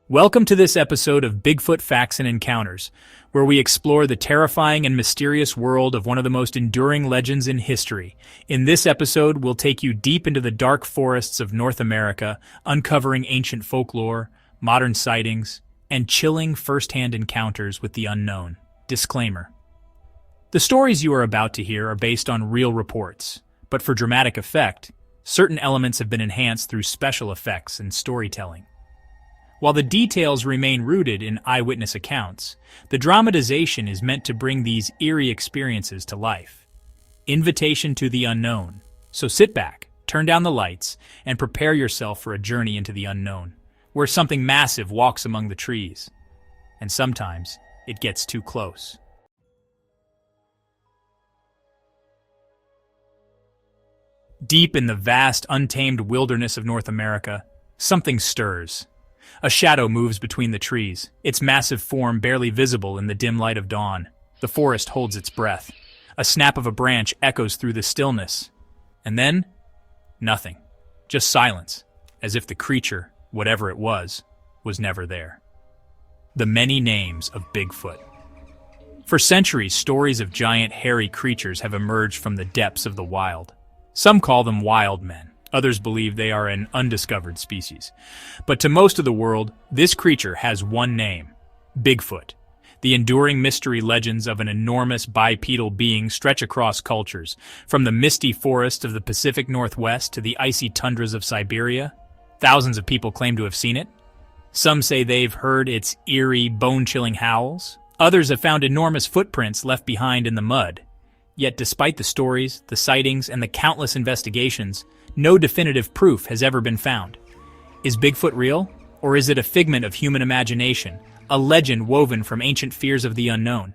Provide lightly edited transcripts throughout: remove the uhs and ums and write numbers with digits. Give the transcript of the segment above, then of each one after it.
Welcome to this episode of Bigfoot Facts and Encounters, where we explore the terrifying and mysterious world of one of the most enduring legends in history. In this episode, we'll take you deep into the dark forests of North America, uncovering ancient folklore, modern sightings, and chilling first-hand encounters with the unknown. Disclaimer: the stories you are about to hear are based on real reports, but for dramatic effect, certain elements have been enhanced through special effects and storytelling. While the details remain rooted in eyewitness accounts, the dramatization is meant to bring these eerie experiences to life. Invitation to the unknown. So sit back, turn down the lights, and prepare yourself for a journey into the unknown, where something massive walks among the trees. And sometimes, it gets too close. Deep in the vast, untamed wilderness of North America, something stirs. A shadow moves between the trees, its massive form barely visible in the dim light of dawn. The forest holds its breath. A snap of a branch echoes through the stillness. And then, nothing. Just silence, as if the creature, whatever it was never there. The many names of Bigfoot. For centuries, stories of giant, hairy creatures have emerged from the depths of the wild. Some call them wild men. Others believe they are an undiscovered species. But to most of the world, this creature has one name: Bigfoot. The enduring mystery legends of an enormous bipedal being stretch across cultures, from the misty forests of the Pacific Northwest to the icy tundras of Siberia. Thousands of people claim to have seen it. Some say they've heard its eerie, bone-chilling howls. Others have found enormous footprints left behind in the mud. Yet despite the stories, the sightings, and the countless investigations, no definitive proof has ever been found. Is Bigfoot real? Or is it a figment of human imagination, a legend woven from ancient fears of the unknown?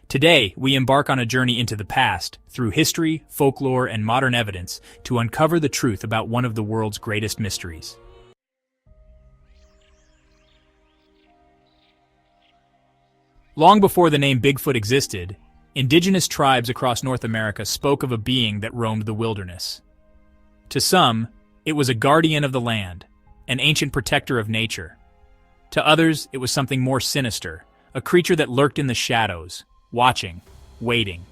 Today, we embark on a journey into the past, through history, folklore, and modern evidence, to uncover the truth about one of the world's greatest mysteries. Long before the name Bigfoot existed, indigenous tribes across North America spoke of a being that roamed the wilderness. To some, it was a guardian of the land, an ancient protector of nature. To others, it was something more sinister, a creature that lurked in the shadows, watching, waiting.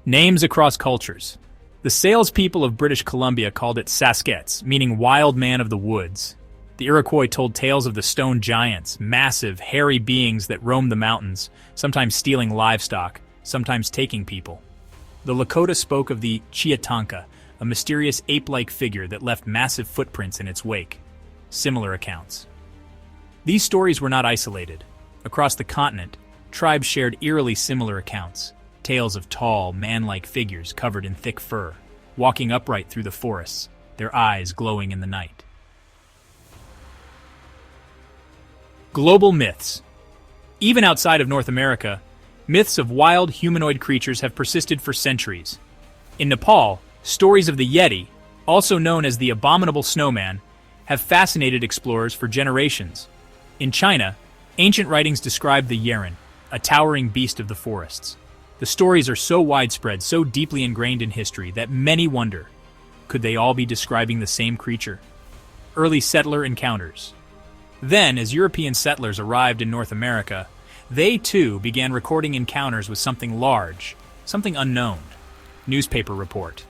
Names across cultures. The salespeople of British Columbia called it Saskets, meaning wild man of the woods. The Iroquois told tales of the stone giants, massive, hairy beings that roamed the mountains, sometimes stealing livestock, sometimes taking people. The Lakota spoke of the Chiatanka, a mysterious ape-like figure that left massive footprints in its wake. Similar accounts. These stories were not isolated. Across the continent, tribes shared eerily similar accounts, tales of tall, man-like figures covered in thick fur, walking upright through the forests, their eyes glowing in the night. Global myths. Even outside of North America, myths of wild humanoid creatures have persisted for centuries. In Nepal, stories of the Yeti, also known as the abominable snowman, have fascinated explorers for generations. In China, ancient writings describe the Yeren, a towering beast of the forests. The stories are so widespread, so deeply ingrained in history, that many wonder, could they all be describing the same creature? Early settler encounters. Then, as European settlers arrived in North America, they too began recording encounters with something large, something unknown. Newspaper report.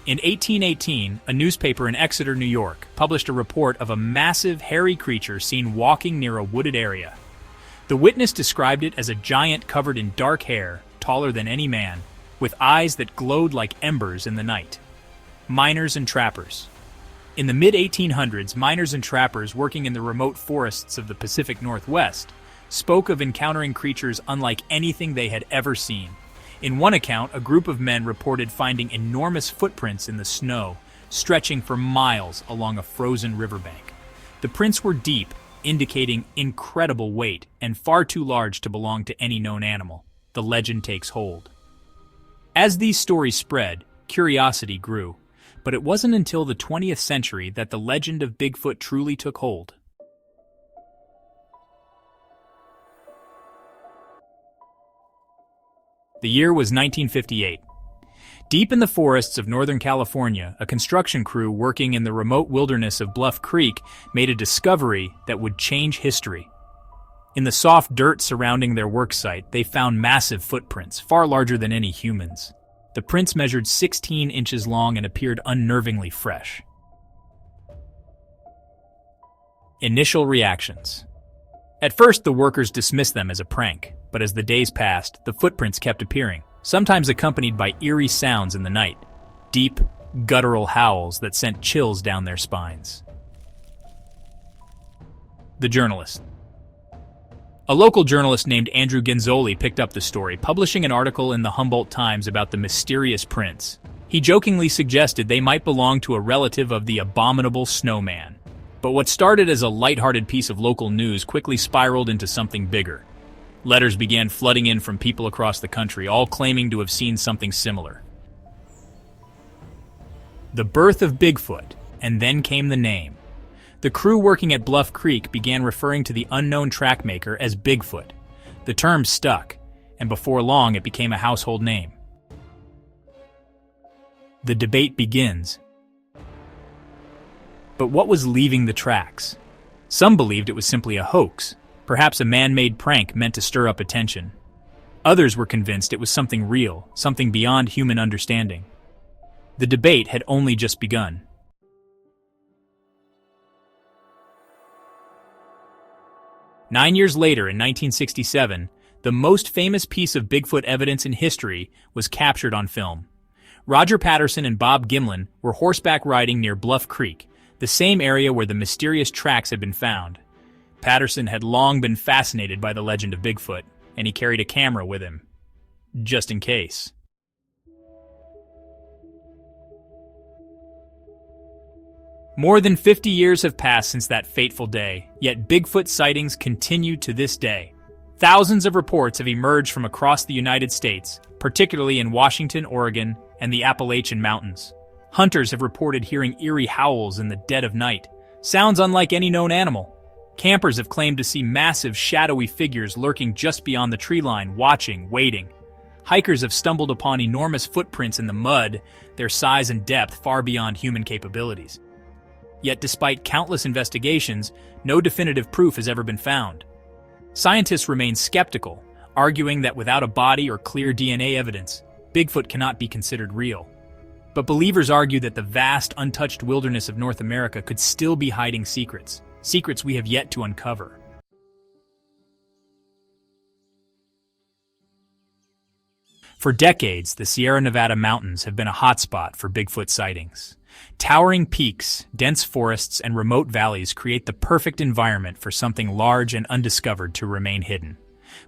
In 1818, a newspaper in Exeter, New York, published a report of a massive, hairy creature seen walking near a wooded area. The witness described it as a giant covered in dark hair, taller than any man, with eyes that glowed like embers in the night. Miners and trappers. In the mid-1800s, miners and trappers working in the remote forests of the Pacific Northwest spoke of encountering creatures unlike anything they had ever seen. In one account, a group of men reported finding enormous footprints in the snow, stretching for miles along a frozen riverbank. The prints were deep, indicating incredible weight and far too large to belong to any known animal. The legend takes hold. As these stories spread, curiosity grew. But it wasn't until the 20th century that the legend of Bigfoot truly took hold. The year was 1958. Deep in the forests of Northern California, a construction crew working in the remote wilderness of Bluff Creek made a discovery that would change history. In the soft dirt surrounding their worksite, they found massive footprints, far larger than any humans. The prints measured 16 inches long and appeared unnervingly fresh. Initial reactions. At first, the workers dismissed them as a prank, but as the days passed, the footprints kept appearing, sometimes accompanied by eerie sounds in the night, deep, guttural howls that sent chills down their spines. The journalist. A local journalist named Andrew Genzoli picked up the story, publishing an article in the Humboldt Times about the mysterious prints. He jokingly suggested they might belong to a relative of the abominable snowman. But what started as a lighthearted piece of local news quickly spiraled into something bigger. Letters began flooding in from people across the country, all claiming to have seen something similar. The birth of Bigfoot, and then came the name. The crew working at Bluff Creek began referring to the unknown trackmaker as Bigfoot. The term stuck, and before long it became a household name. The debate begins. But what was leaving the tracks? Some believed it was simply a hoax, perhaps a man-made prank meant to stir up attention. Others were convinced it was something real, something beyond human understanding. The debate had only just begun. Nine years later, in 1967, the most famous piece of Bigfoot evidence in history was captured on film. Roger Patterson and Bob Gimlin were horseback riding near Bluff Creek, the same area where the mysterious tracks had been found. Patterson had long been fascinated by the legend of Bigfoot, and he carried a camera with him, just in case. More than 50 years have passed since that fateful day, yet Bigfoot sightings continue to this day. Thousands of reports have emerged from across the United States, particularly in Washington, Oregon, and the Appalachian Mountains. Hunters have reported hearing eerie howls in the dead of night, sounds unlike any known animal. Campers have claimed to see massive, shadowy figures lurking just beyond the tree line, watching, waiting. Hikers have stumbled upon enormous footprints in the mud, their size and depth far beyond human capabilities. Yet despite countless investigations, no definitive proof has ever been found. Scientists remain skeptical, arguing that without a body or clear DNA evidence, Bigfoot cannot be considered real. But believers argue that the vast, untouched wilderness of North America could still be hiding secrets we have yet to uncover. For decades, the Sierra Nevada mountains have been a hotspot for Bigfoot sightings. Towering peaks, dense forests, and remote valleys create the perfect environment for something large and undiscovered to remain hidden.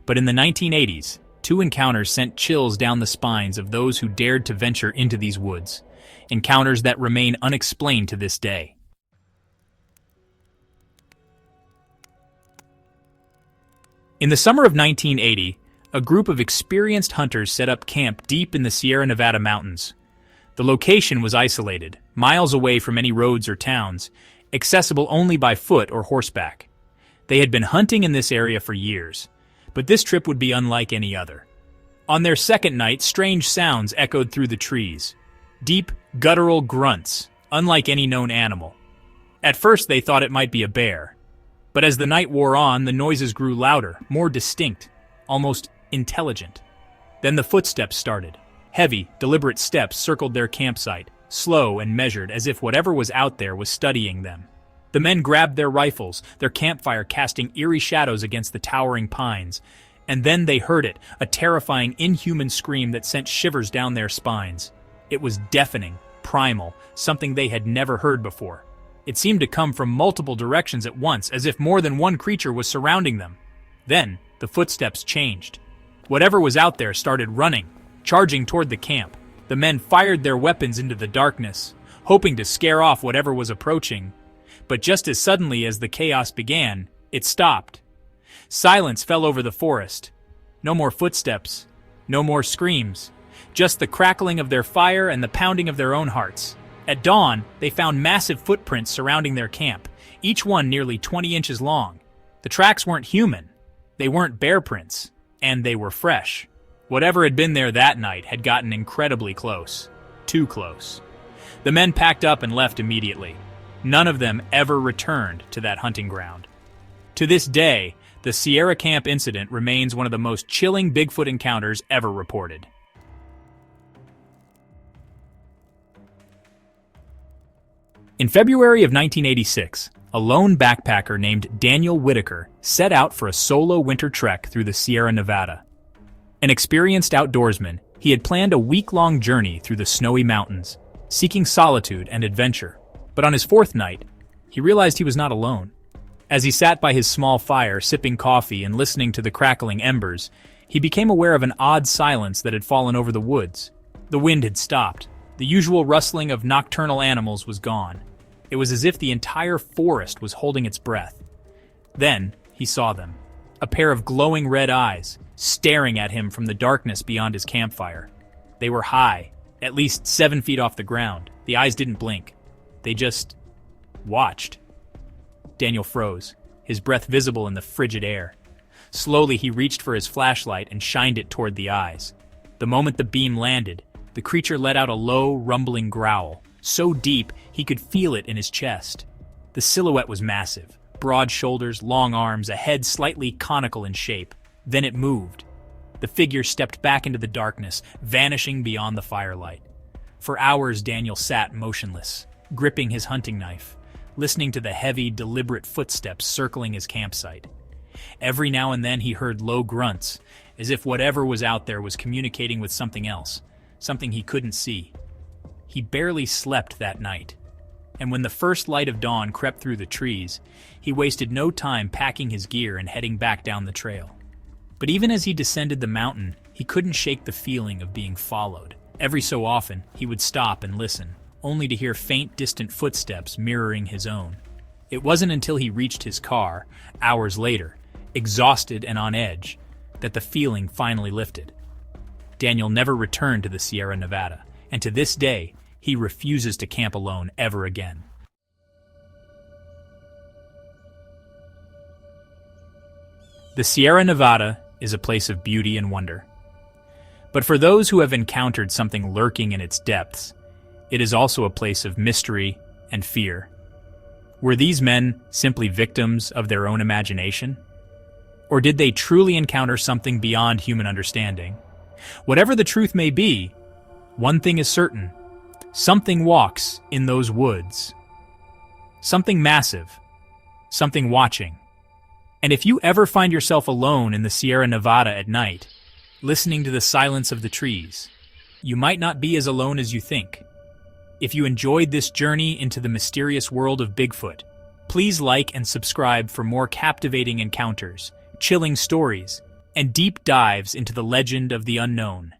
But in the 1980s, two encounters sent chills down the spines of those who dared to venture into these woods, encounters that remain unexplained to this day. In the summer of 1980, a group of experienced hunters set up camp deep in the Sierra Nevada mountains. The location was isolated, miles away from any roads or towns, accessible only by foot or horseback. They had been hunting in this area for years, but this trip would be unlike any other. On their second night, strange sounds echoed through the trees. Deep, guttural grunts, unlike any known animal. At first they thought it might be a bear, but as the night wore on, the noises grew louder, more distinct, almost intelligent. Then the footsteps started. Heavy, deliberate steps circled their campsite, slow and measured, as if whatever was out there was studying them. The men grabbed their rifles, their campfire casting eerie shadows against the towering pines. And then they heard it, a terrifying, inhuman scream that sent shivers down their spines. It was deafening, primal, something they had never heard before. It seemed to come from multiple directions at once, as if more than one creature was surrounding them. Then, the footsteps changed. Whatever was out there started running, charging toward the camp. The men fired their weapons into the darkness, hoping to scare off whatever was approaching. But just as suddenly as the chaos began, it stopped. Silence fell over the forest. No more footsteps, no more screams, just the crackling of their fire and the pounding of their own hearts. At dawn, they found massive footprints surrounding their camp, each one nearly 20 inches long. The tracks weren't human, they weren't bear prints, and they were fresh. Whatever had been there that night had gotten incredibly close. Too close. The men packed up and left immediately. None of them ever returned to that hunting ground. To this day, the Sierra Camp incident remains one of the most chilling Bigfoot encounters ever reported. In February of 1986, a lone backpacker named Daniel Whitaker set out for a solo winter trek through the Sierra Nevada. An experienced outdoorsman, he had planned a week-long journey through the snowy mountains, seeking solitude and adventure. But on his fourth night, he realized he was not alone. As he sat by his small fire, sipping coffee and listening to the crackling embers, he became aware of an odd silence that had fallen over the woods. The wind had stopped. The usual rustling of nocturnal animals was gone. It was as if the entire forest was holding its breath. Then he saw them. A pair of glowing red eyes, staring at him from the darkness beyond his campfire. They were high, at least 7 feet off the ground. The eyes didn't blink. They just watched. Daniel froze, his breath visible in the frigid air. Slowly he reached for his flashlight and shined it toward the eyes. The moment the beam landed, the creature let out a low, rumbling growl, so deep he could feel it in his chest. The silhouette was massive, broad shoulders, long arms, a head slightly conical in shape. Then it moved. The figure stepped back into the darkness, vanishing beyond the firelight. For hours Daniel sat motionless, gripping his hunting knife, listening to the heavy, deliberate footsteps circling his campsite. Every now and then he heard low grunts, as if whatever was out there was communicating with something else, something he couldn't see. He barely slept that night, and when the first light of dawn crept through the trees, he wasted no time packing his gear and heading back down the trail. But even as he descended the mountain, he couldn't shake the feeling of being followed. Every so often, he would stop and listen, only to hear faint, distant footsteps mirroring his own. It wasn't until he reached his car, hours later, exhausted and on edge, that the feeling finally lifted. Daniel never returned to the Sierra Nevada, and to this day, he refuses to camp alone ever again. The Sierra Nevada is a place of beauty and wonder. But for those who have encountered something lurking in its depths, it is also a place of mystery and fear. Were these men simply victims of their own imagination? Or did they truly encounter something beyond human understanding? Whatever the truth may be, one thing is certain. Something walks in those woods. Something massive. Something watching. And if you ever find yourself alone in the Sierra Nevada at night, listening to the silence of the trees, you might not be as alone as you think. If you enjoyed this journey into the mysterious world of Bigfoot, please like and subscribe for more captivating encounters, chilling stories, and deep dives into the legend of the unknown.